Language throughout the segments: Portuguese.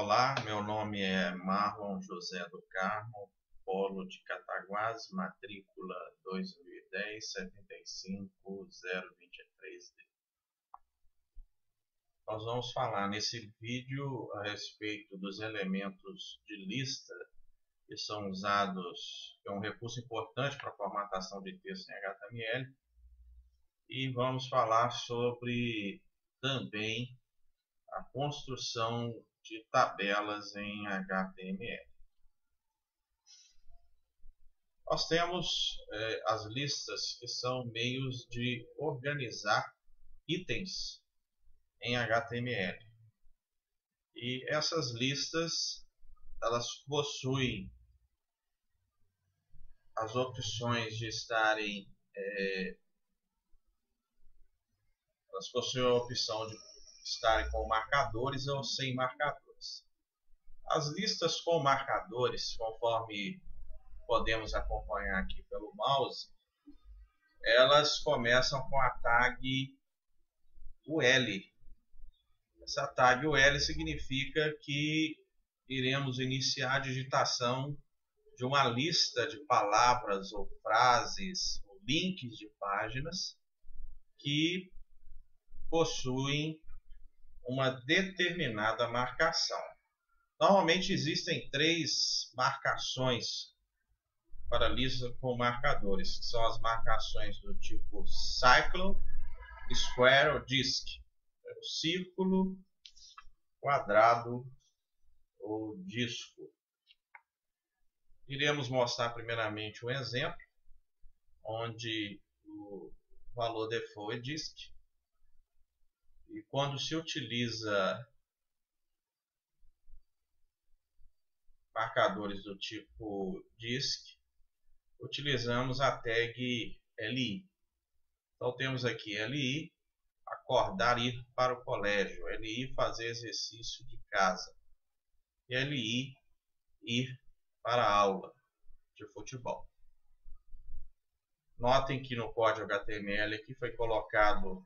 Olá, meu nome é Marlon José do Carmo, Polo de Cataguases, matrícula 2010-75023D. Nós vamos falar nesse vídeo a respeito dos elementos de lista que são usados, que é um recurso importante para a formatação de texto em HTML, e vamos falar sobre também a construção de tabelas em HTML. Nós temos as listas, que são meios de organizar itens em HTML. E essas listas, elas possuem as opções de estarem, elas possuem a opção de estarem com marcadores ou sem marcadores. As listas com marcadores, conforme podemos acompanhar aqui pelo mouse, elas começam com a tag UL. Essa tag UL significa que iremos iniciar a digitação de uma lista de palavras ou frases ou links de páginas que possuem uma determinada marcação. Normalmente existem três marcações para lista com marcadores, que são as marcações do tipo Cycle, Square ou Disk. O círculo, quadrado ou disco. Iremos mostrar primeiramente um exemplo, onde o valor default é disk. E quando se utiliza marcadores do tipo disk, utilizamos a tag LI. Então temos aqui LI, acordar, ir para o colégio, LI, fazer exercício de casa, e LI, ir para a aula de futebol. Notem que no código HTML aqui foi colocado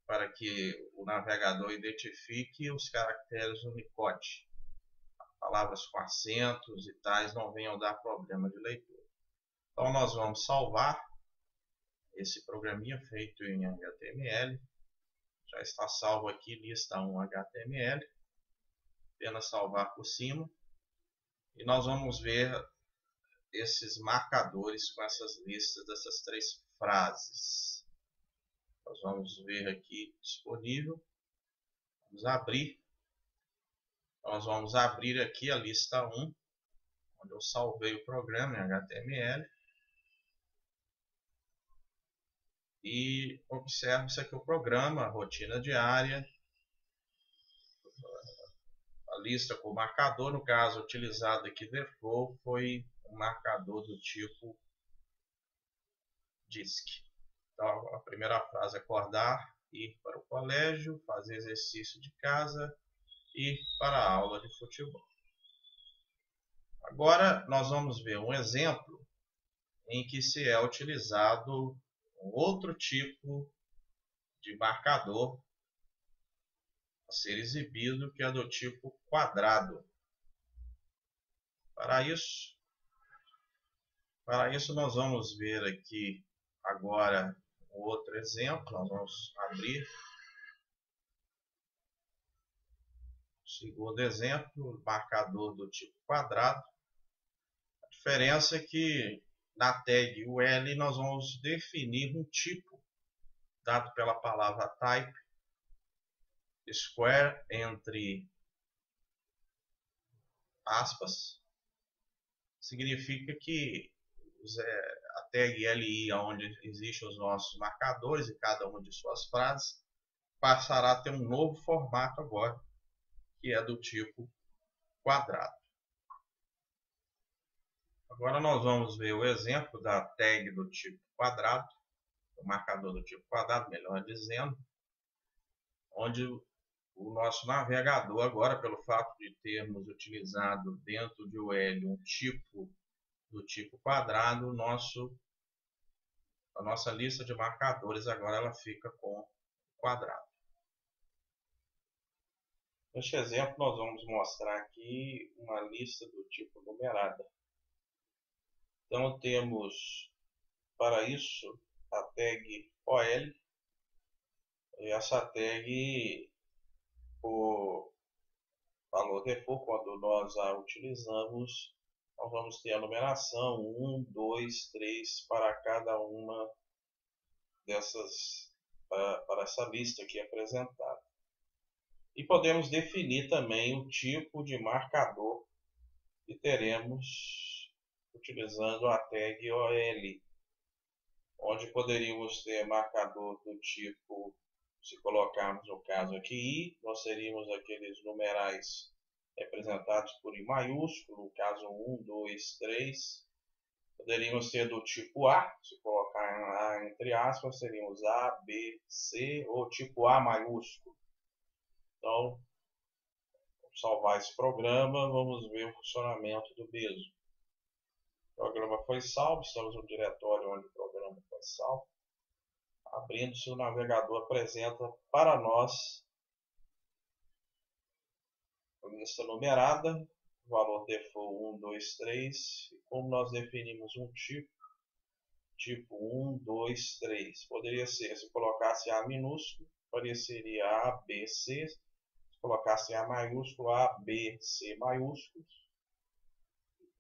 para que o navegador identifique os caracteres Unicode. Palavras com acentos e tais não venham dar problema de leitura. Então nós vamos salvar esse programinha feito em HTML. Já está salvo aqui, lista 1 HTML. Apenas salvar por cima. E nós vamos ver esses marcadores com essas listas dessas três frases. Nós vamos ver aqui disponível. Vamos abrir. Nós vamos abrir aqui a lista 1, onde eu salvei o programa em HTML. E observe-se aqui o programa, a rotina diária, a lista com marcador. No caso utilizado aqui default foi um marcador do tipo disk. Então a primeira frase é acordar, ir para o colégio, fazer exercício de casa, ir para a aula de futebol. Agora nós vamos ver um exemplo em que se é utilizado um outro tipo de marcador a ser exibido, que é do tipo quadrado. Para isso nós vamos ver aqui agora um outro exemplo. Nós vamos abrir o segundo exemplo, marcador do tipo quadrado. A diferença é que na tag UL nós vamos definir um tipo dado pela palavra type, square entre aspas, significa que a tag LI, onde existem os nossos marcadores e cada uma de suas frases, passará a ter um novo formato agora, que é do tipo quadrado. Agora nós vamos ver o exemplo da tag do tipo quadrado, o marcador do tipo quadrado, melhor dizendo, onde o nosso navegador agora, pelo fato de termos utilizado dentro de UL um tipo do tipo quadrado, a nossa lista de marcadores agora ela fica com quadrado. Neste exemplo, nós vamos mostrar aqui uma lista do tipo numerada. Então, temos para isso a tag OL, e essa tag, por valor default, quando nós a utilizamos, nós vamos ter a numeração 1, 2, 3 para cada uma dessas, para essa lista aqui apresentada. E podemos definir também o tipo de marcador que teremos utilizando a tag OL, onde poderíamos ter marcador do tipo, se colocarmos no caso aqui I, nós teríamos aqueles numerais representados por I maiúsculo, no caso 1, 2, 3. Poderíamos ter do tipo A, se colocar A entre aspas, seríamos A, B, C, ou tipo A maiúsculo. Então, vamos salvar esse programa, vamos ver o funcionamento do mesmo. O programa foi salvo, estamos no diretório onde o programa foi salvo. Abrindo-se, o navegador apresenta para nós a lista numerada, valor default 1, 2, 3, e como nós definimos um tipo 1, 2, 3. Poderia ser, se colocasse A minúsculo, apareceria A, B, C. Se colocasse A maiúsculo, A, B, C maiúsculos.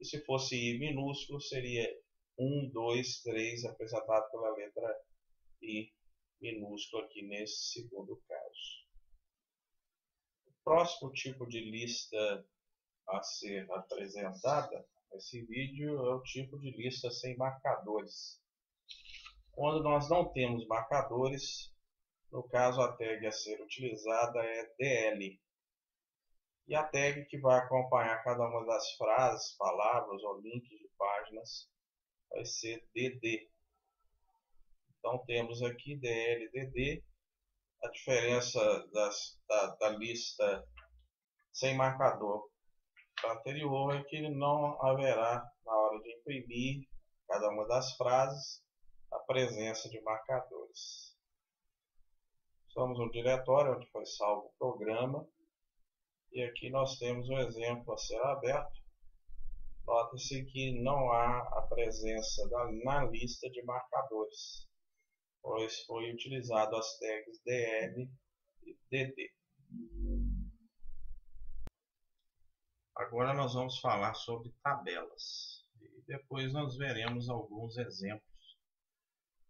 E se fosse I minúsculo, seria 1, 2, 3, apresentado pela letra I minúsculo aqui nesse segundo caso. O próximo tipo de lista a ser apresentada nesse vídeo é o tipo de lista sem marcadores. Quando nós não temos marcadores, no caso a tag a ser utilizada é DL. E a tag que vai acompanhar cada uma das frases, palavras ou links de páginas vai ser DD. Então temos aqui DL, DD. A diferença da lista sem marcador anterior é que não haverá, na hora de imprimir cada uma das frases, a presença de marcadores. Estamos no diretório onde foi salvo o programa. E aqui nós temos um exemplo a ser aberto. Nota-se que não há a presença na lista de marcadores, pois foi utilizado as tags DL e DD. Agora nós vamos falar sobre tabelas. E depois nós veremos alguns exemplos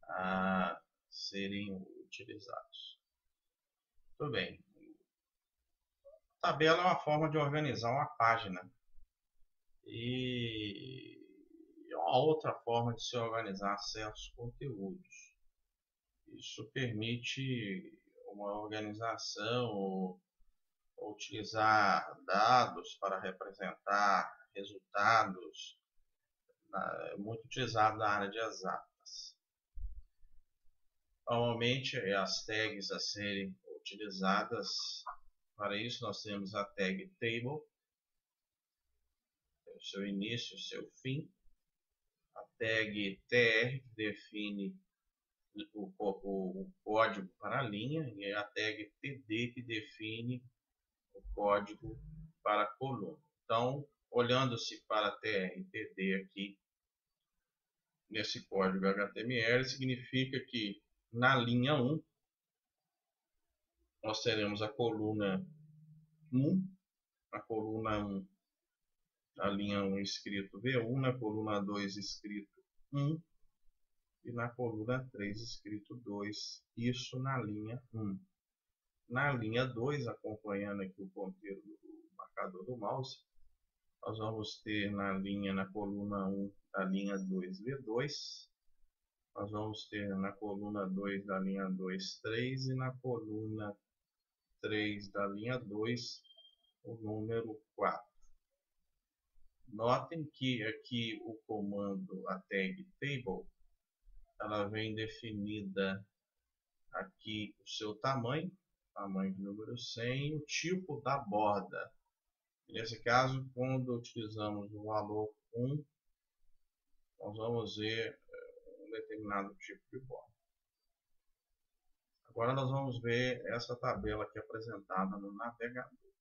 a serem utilizados. Tudo bem. Tabela é uma forma de organizar uma página. E é uma outra forma de se organizar certos conteúdos. Isso permite uma organização ou utilizar dados para representar resultados, é muito utilizado na área de exatas. Normalmente, as tags a serem utilizadas para isso, nós temos a tag table, o seu início, o seu fim, a tag tr, que define o código para a linha, e a tag td, que define o código para a coluna. Então, olhando-se para tr e td aqui, nesse código HTML, significa que na linha 1, nós teremos a coluna 1, na coluna 1, na linha 1 escrito V1, na coluna 2 escrito 1, e na coluna 3 escrito 2, isso na linha 1. Na linha 2, acompanhando aqui o ponteiro do marcador do mouse, nós vamos ter na coluna 1 da linha 2 V2, nós vamos ter na coluna 2 da linha 2 3 e na coluna 3 da linha 2 o número 4. Notem que aqui o comando, a tag table, ela vem definida aqui o seu tamanho de número 100 e o tipo da borda. Nesse caso, quando utilizamos o valor 1, nós vamos ver um determinado tipo de borda. Agora nós vamos ver essa tabela aqui apresentada no navegador.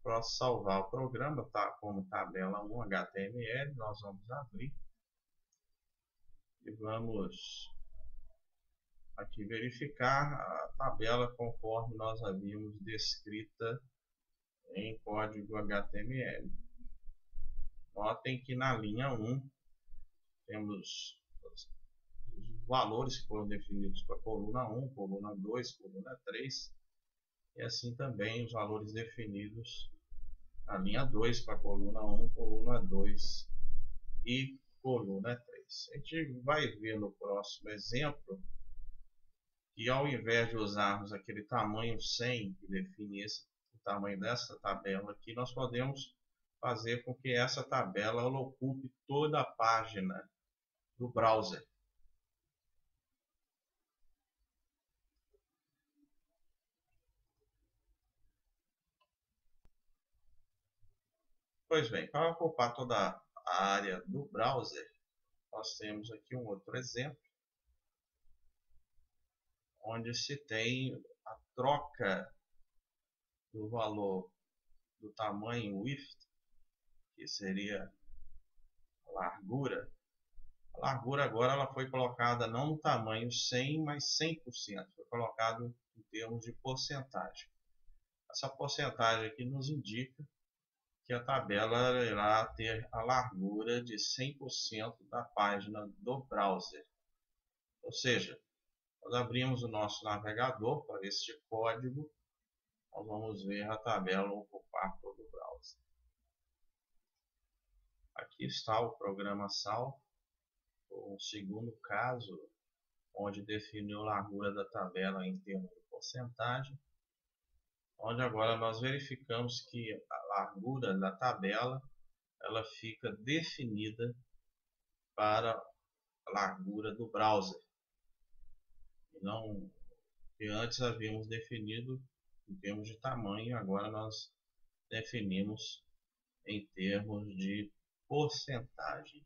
Para salvar o programa, tá como tabela 1 HTML, nós vamos abrir e vamos aqui verificar a tabela conforme nós havíamos descrita em código HTML. Notem que na linha 1 temos os valores que foram definidos para a coluna 1, coluna 2, coluna 3 e assim também os valores definidos na linha 2 para a coluna 1, coluna 2 e coluna 3. A gente vai ver no próximo exemplo que ao invés de usarmos aquele tamanho 100 que define o tamanho dessa tabela aqui, nós podemos fazer com que essa tabela ela ocupe toda a página do browser. Pois bem, para ocupar toda a área do browser, nós temos aqui um outro exemplo, onde se tem a troca do valor do tamanho width, que seria a largura. A largura agora ela foi colocada não no tamanho 100, mas 100%. Foi colocado em termos de porcentagem. Essa porcentagem aqui nos indica que a tabela irá ter a largura de 100% da página do browser. Ou seja, nós abrimos o nosso navegador para este código, nós vamos ver a tabela ocupar todo o browser. Aqui está o programa salvo, o segundo caso, onde definiu a largura da tabela em termos de porcentagem, onde agora nós verificamos que a largura da tabela ela fica definida para a largura do browser. E não que antes havíamos definido em termos de tamanho, agora nós definimos em termos de porcentagem.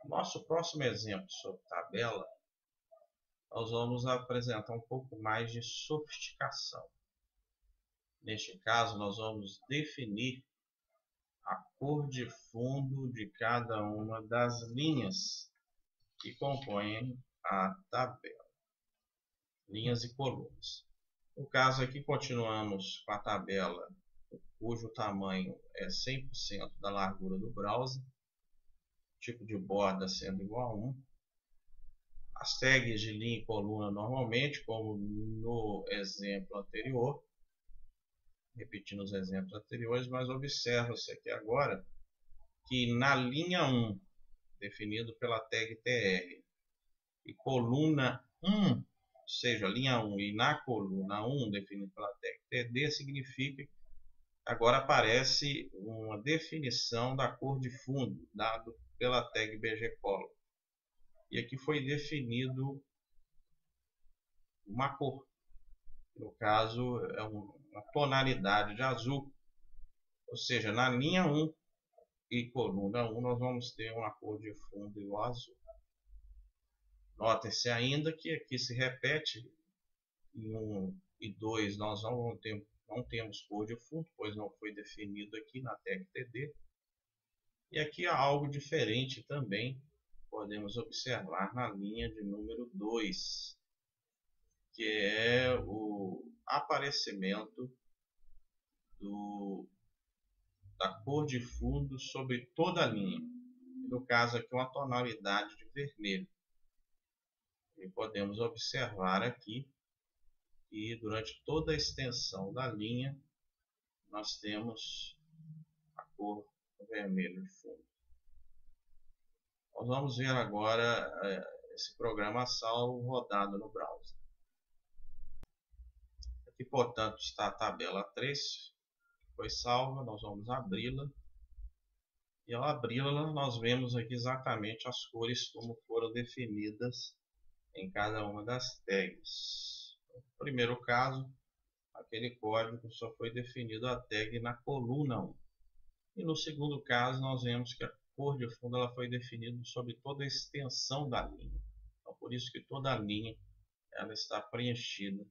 Nosso próximo exemplo sobre tabela, nós vamos apresentar um pouco mais de sofisticação. Neste caso, nós vamos definir a cor de fundo de cada uma das linhas que compõem a tabela, linhas e colunas. No caso aqui, continuamos com a tabela cujo tamanho é 100% da largura do browser, tipo de borda sendo igual a 1. As tags de linha e coluna normalmente, como no exemplo anterior, repetindo os exemplos anteriores, mas observa-se aqui agora que na linha 1, definido pela tag TR, e coluna 1, ou seja, linha 1, e na coluna 1, definido pela tag TD, significa que agora aparece uma definição da cor de fundo, dado pela tag bgcolor. E aqui foi definido uma cor, no caso é uma tonalidade de azul, ou seja, na linha 1 e coluna 1 nós vamos ter uma cor de fundo igual a azul. Notem-se ainda que aqui se repete, em 1 e 2 nós não temos cor de fundo, pois não foi definido aqui na tag TD. E aqui há algo diferente também, podemos observar na linha de número 2, que é o aparecimento da cor de fundo sobre toda a linha. No caso aqui uma tonalidade de vermelho. E podemos observar aqui que durante toda a extensão da linha nós temos a cor vermelho de fundo. Nós vamos ver agora esse programa salvo rodado no browser. Aqui, portanto, está a tabela 3, que foi salva, nós vamos abri-la. E ao abri-la, nós vemos aqui exatamente as cores como foram definidas em cada uma das tags. No primeiro caso, aquele código só foi definido a tag na coluna 1. E no segundo caso, nós vemos que a cor de fundo ela foi definida sobre toda a extensão da linha. Então, por isso que toda a linha ela está preenchida